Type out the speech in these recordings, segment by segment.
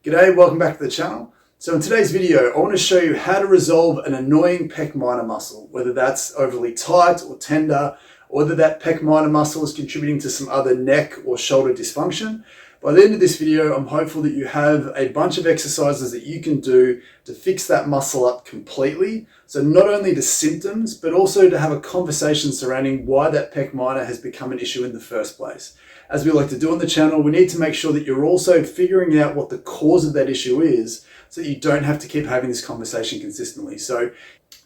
G'day, welcome back to the channel. So in today's video, I want to show you how to resolve an annoying pec minor muscle, whether that's overly tight or tender, or whether that pec minor muscle is contributing to some other neck or shoulder dysfunction. By the end of this video, I'm hopeful that you have a bunch of exercises that you can do to fix that muscle up completely. So not only the symptoms, but also to have a conversation surrounding why that pec minor has become an issue in the first place. As we like to do on the channel, we need to make sure that you're also figuring out what the cause of that issue is so that you don't have to keep having this conversation consistently. So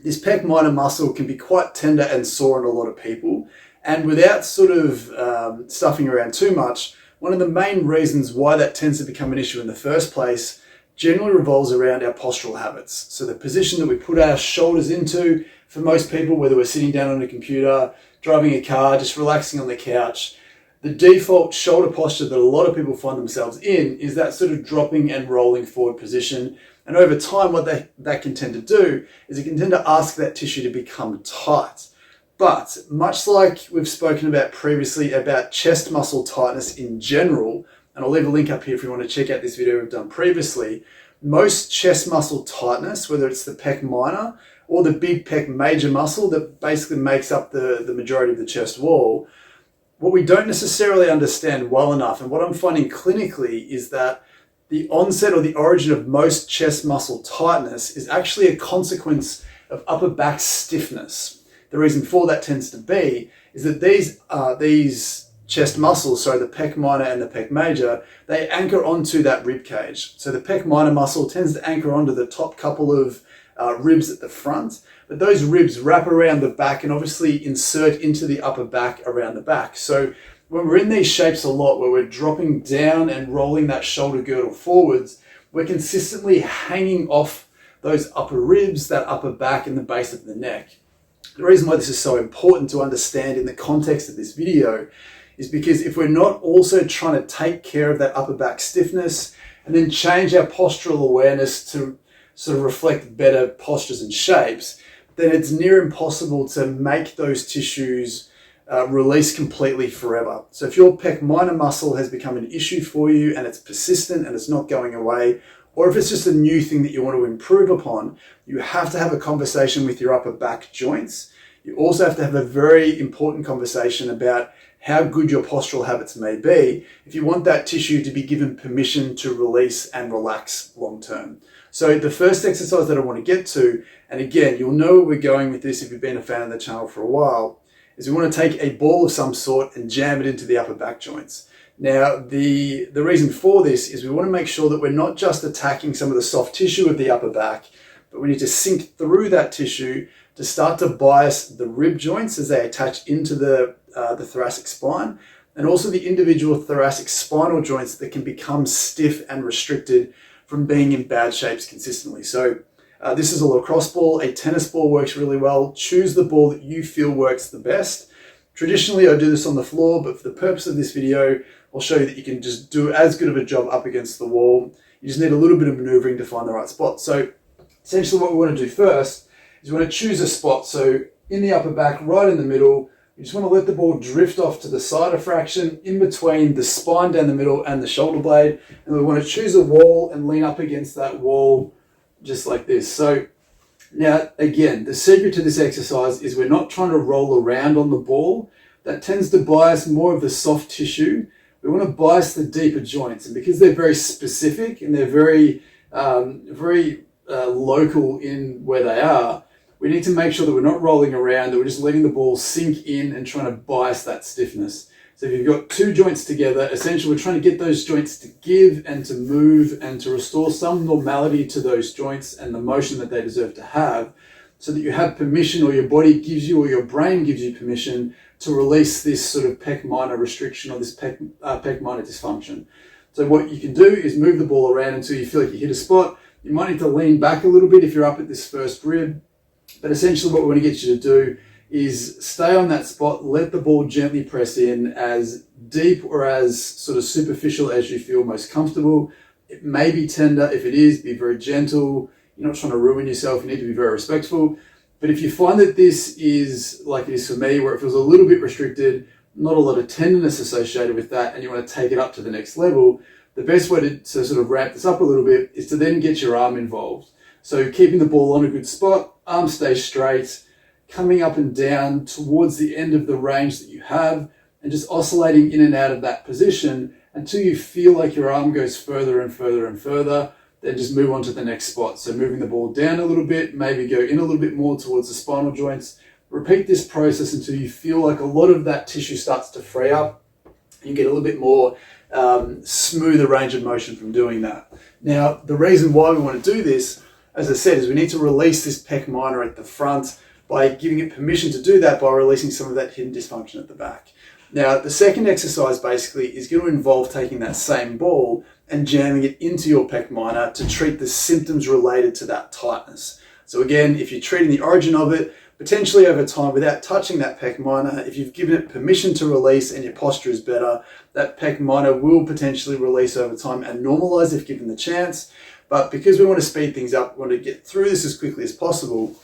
this pec minor muscle can be quite tender and sore in a lot of people. And without sort of stuffing around too much, one of the main reasons why that tends to become an issue in the first place generally revolves around our postural habits. So the position that we put our shoulders into, for most people, whether we're sitting down on a computer, driving a car, just relaxing on the couch, the default shoulder posture that a lot of people find themselves in is that sort of dropping and rolling forward position. And over time, what that can tend to do is it can tend to ask that tissue to become tight. But much like we've spoken about previously about chest muscle tightness in general, and I'll leave a link up here if you want to check out this video we've done previously, most chest muscle tightness, whether it's the pec minor or the big pec major muscle that basically makes up the majority of the chest wall, what we don't necessarily understand well enough, and what I'm finding clinically, is that the onset or the origin of most chest muscle tightness is actually a consequence of upper back stiffness. The reason for that tends to be is that these chest muscles, so the pec minor and the pec major, they anchor onto that rib cage. So the pec minor muscle tends to anchor onto the top couple of ribs at the front, but those ribs wrap around the back and obviously insert into the upper back around the back. So when we're in these shapes a lot, where we're dropping down and rolling that shoulder girdle forwards, we're consistently hanging off those upper ribs, that upper back and the base of the neck. The reason why this is so important to understand in the context of this video is because if we're not also trying to take care of that upper back stiffness and then change our postural awareness to sort of reflect better postures and shapes, then it's near impossible to make those tissues release completely forever. So if your pec minor muscle has become an issue for you and it's persistent and it's not going away, or if it's just a new thing that you want to improve upon, you have to have a conversation with your upper back joints. You also have to have a very important conversation about how good your postural habits may be if you want that tissue to be given permission to release and relax long term. So the first exercise that I want to get to, and again, you'll know where we're going with this if you've been a fan of the channel for a while, is we want to take a ball of some sort and jam it into the upper back joints. Now, the reason for this is we want to make sure that we're not just attacking some of the soft tissue of the upper back, but we need to sink through that tissue to start to bias the rib joints as they attach into the thoracic spine, and also the individual thoracic spinal joints that can become stiff and restricted from being in bad shapes consistently. So this is a lacrosse ball. A tennis ball works really well. Choose the ball that you feel works the best. Traditionally, I do this on the floor, but for the purpose of this video, I'll show you that you can just do as good of a job up against the wall. You just need a little bit of maneuvering to find the right spot. So essentially what we want to do first is we want to choose a spot. So in the upper back, right in the middle, you just want to let the ball drift off to the side a fraction in between the spine down the middle and the shoulder blade. And we want to choose a wall and lean up against that wall just like this. So now, again, the secret to this exercise is we're not trying to roll around on the ball. That tends to bias more of the soft tissue. We want to bias the deeper joints. And because they're very specific and they're very local in where they are, we need to make sure that we're not rolling around, that we're just letting the ball sink in and trying to bias that stiffness. So if you've got two joints together, essentially we're trying to get those joints to give and to move and to restore some normality to those joints and the motion that they deserve to have, so that you have permission, or your body gives you, or your brain gives you permission to release this sort of pec minor restriction or this pec minor dysfunction. So what you can do is move the ball around until you feel like you hit a spot. You might need to lean back a little bit if you're up at this first rib, but essentially what we want to get you to do is stay on that spot, let the ball gently press in as deep or as sort of superficial as you feel most comfortable. It may be tender. If it is, be very gentle. You're not trying to ruin yourself. You need to be very respectful. But if you find that this is like it is for me, where it feels a little bit restricted, not a lot of tenderness associated with that, and you want to take it up to the next level, the best way to sort of ramp this up a little bit is to then get your arm involved. So keeping the ball on a good spot, arm stays straight, coming up and down towards the end of the range that you have, and just oscillating in and out of that position until you feel like your arm goes further and further and further. Then just move on to the next spot. So moving the ball down a little bit, maybe go in a little bit more towards the spinal joints. Repeat this process until you feel like a lot of that tissue starts to free up. You get a little bit more smoother range of motion from doing that. Now, the reason why we want to do this, as I said, is we need to release this pec minor at the front by giving it permission to do that by releasing some of that hidden dysfunction at the back. Now, the second exercise basically is going to involve taking that same ball and jamming it into your pec minor to treat the symptoms related to that tightness. So again, if you're treating the origin of it, potentially over time without touching that pec minor, if you've given it permission to release and your posture is better, that pec minor will potentially release over time and normalize if given the chance. But because we want to speed things up, we want to get through this as quickly as possible,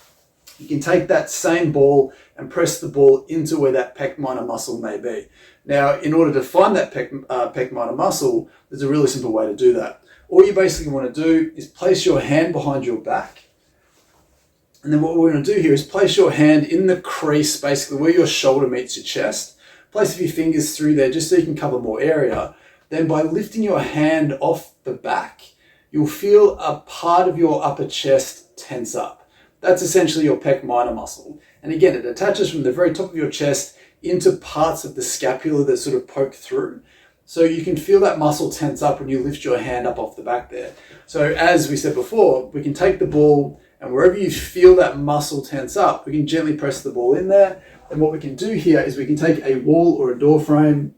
you can take that same ball and press the ball into where that pec minor muscle may be. Now, in order to find that pec minor muscle, there's a really simple way to do that. All you basically want to do is place your hand behind your back. And then what we're going to do here is place your hand in the crease, basically where your shoulder meets your chest. Place a few fingers through there just so you can cover more area. Then by lifting your hand off the back, you'll feel a part of your upper chest tense up. That's essentially your pec minor muscle. And again, it attaches from the very top of your chest into parts of the scapula that sort of poke through. So you can feel that muscle tense up when you lift your hand up off the back there. So as we said before, we can take the ball and wherever you feel that muscle tense up, we can gently press the ball in there. And what we can do here is we can take a wall or a door frame.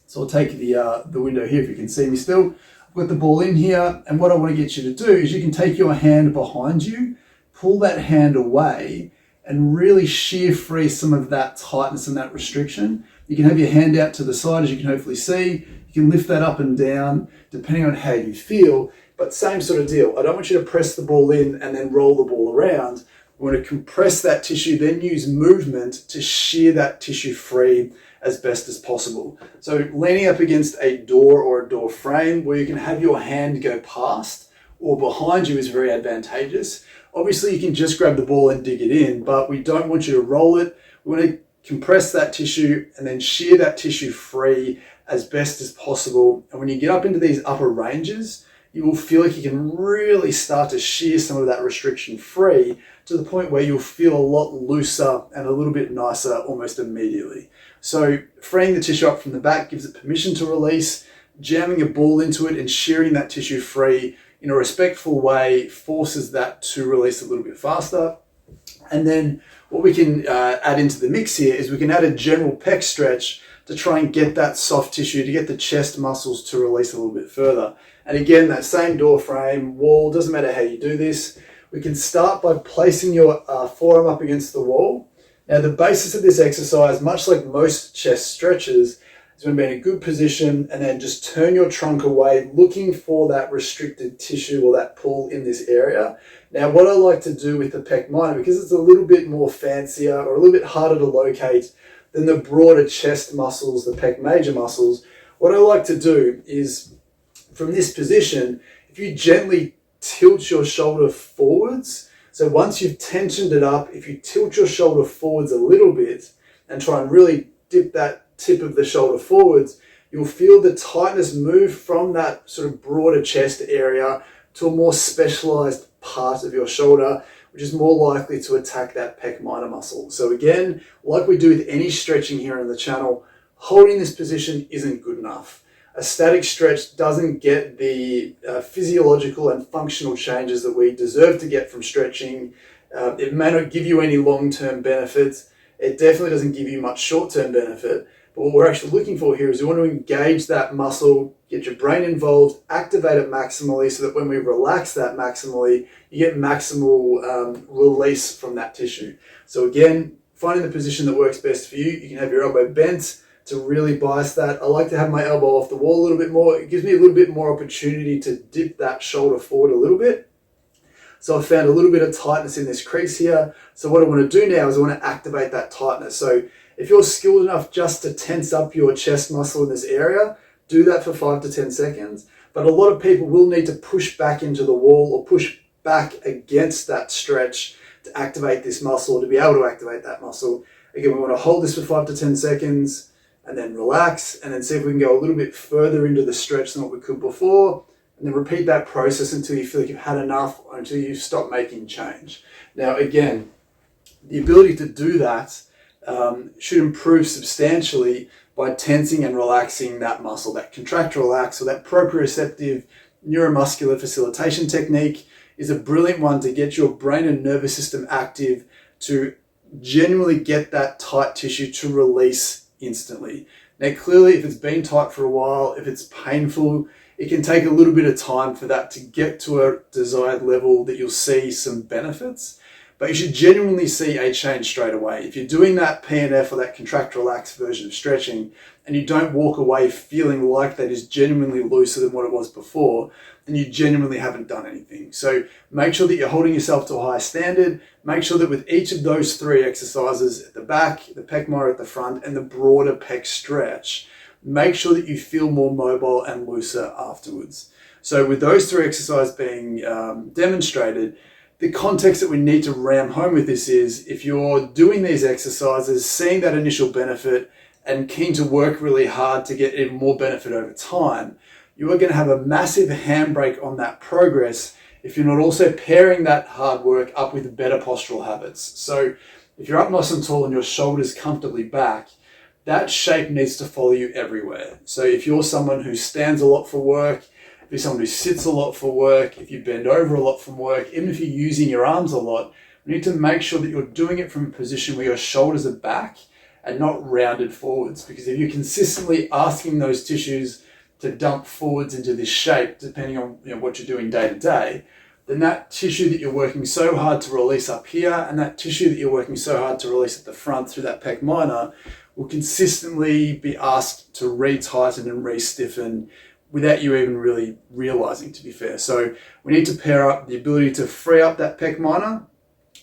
So I'll take the window here if you can see me still. I've got the ball in here. And what I want to get you to do is you can take your hand behind you, pull that hand away and really shear free some of that tightness and that restriction. You can have your hand out to the side, as you can hopefully see. You can lift that up and down depending on how you feel, but same sort of deal. I don't want you to press the ball in and then roll the ball around. We want to compress that tissue, then use movement to shear that tissue free as best as possible. So leaning up against a door or a door frame where you can have your hand go past or behind you is very advantageous. Obviously, you can just grab the ball and dig it in, but we don't want you to roll it. We want to compress that tissue and then shear that tissue free as best as possible. And when you get up into these upper ranges, you will feel like you can really start to shear some of that restriction free to the point where you'll feel a lot looser and a little bit nicer almost immediately. So freeing the tissue up from the back gives it permission to release. Jamming a ball into it and shearing that tissue free in a respectful way forces that to release a little bit faster. And then what we can add into the mix here is we can add a general pec stretch to try and get that soft tissue, to get the chest muscles to release a little bit further. And again, that same door frame, wall, doesn't matter how you do this. We can start by placing your forearm up against the wall. Now, the basis of this exercise, much like most chest stretches, is going to be in a good position and then just turn your trunk away, looking for that restricted tissue or that pull in this area. Now, what I like to do with the pec minor, because it's a little bit more fancier or a little bit harder to locate than the broader chest muscles, the pec major muscles, what I like to do is from this position, if you gently tilt your shoulder forwards, so once you've tensioned it up, if you tilt your shoulder forwards a little bit and try and really dip that tip of the shoulder forwards, you'll feel the tightness move from that sort of broader chest area to a more specialized part of your shoulder, which is more likely to attack that pec minor muscle. So again, like we do with any stretching here on the channel, holding this position isn't good enough. A static stretch doesn't get the physiological and functional changes that we deserve to get from stretching. It may not give you any long-term benefits. It definitely doesn't give you much short-term benefit. But what we're actually looking for here is we want to engage that muscle, get your brain involved, activate it maximally so that when we relax that maximally, you get maximal release from that tissue. So again, finding the position that works best for you. You can have your elbow bent to really bias that. I like to have my elbow off the wall a little bit more. It gives me a little bit more opportunity to dip that shoulder forward a little bit. So I've found a little bit of tightness in this crease here. So what I want to do now is I want to activate that tightness. So if you're skilled enough just to tense up your chest muscle in this area, do that for 5 to 10 seconds. but a lot of people will need to push back into the wall or push back against that stretch to activate this muscle, or to be able to activate that muscle. Again, we want to hold this for 5 to 10 seconds and then relax, and then see if we can go a little bit further into the stretch than what we could before, and then repeat that process until you feel like you've had enough, or until you stop making change. Now, again, the ability to do that should improve substantially by tensing and relaxing that muscle. That contract relax, or that proprioceptive neuromuscular facilitation technique, is a brilliant one to get your brain and nervous system active, to genuinely get that tight tissue to release instantly. Now, clearly, if it's been tight for a while, if it's painful, it can take a little bit of time for that to get to a desired level that you'll see some benefits. But you should genuinely see a change straight away. If you're doing that PNF, or that contract relax version of stretching, and you don't walk away feeling like that is genuinely looser than what it was before, then you genuinely haven't done anything. So make sure that you're holding yourself to a high standard. Make sure that with each of those 3 exercises, at the back, the pec minor at the front, and the broader pec stretch, make sure that you feel more mobile and looser afterwards. So with those 3 exercises being demonstrated, the context that we need to ram home with this is, if you're doing these exercises, seeing that initial benefit, and keen to work really hard to get even more benefit over time, you are going to have a massive handbrake on that progress if you're not also pairing that hard work up with better postural habits. So if you're up nice and tall and your shoulders comfortably back, that shape needs to follow you everywhere. So if you're someone who stands a lot for work, if you're someone who sits a lot for work, if you bend over a lot from work, even if you're using your arms a lot, we need to make sure that you're doing it from a position where your shoulders are back and not rounded forwards. Because if you're consistently asking those tissues to dump forwards into this shape, depending on what you're doing day to day, then that tissue that you're working so hard to release up here, and that tissue that you're working so hard to release at the front through that pec minor, will consistently be asked to re-tighten and re-stiffen without you even really realizing, to be fair. So we need to pair up the ability to free up that pec minor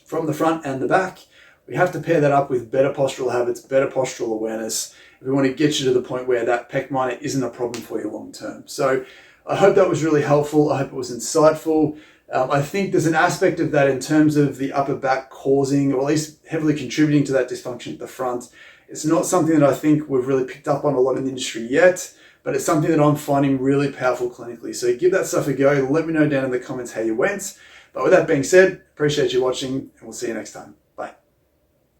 from the front and the back. We have to pair that up with better postural habits, better postural awareness, if we want to get you to the point where that pec minor isn't a problem for you long term. So I hope that was really helpful. I hope it was insightful. I think there's an aspect of that in terms of the upper back causing, or at least heavily contributing to that dysfunction at the front. It's not something that I think we've really picked up on a lot in the industry yet, but it's something that I'm finding really powerful clinically. So give that stuff a go. Let me know down in the comments how you went. But with that being said, appreciate you watching, and we'll see you next time.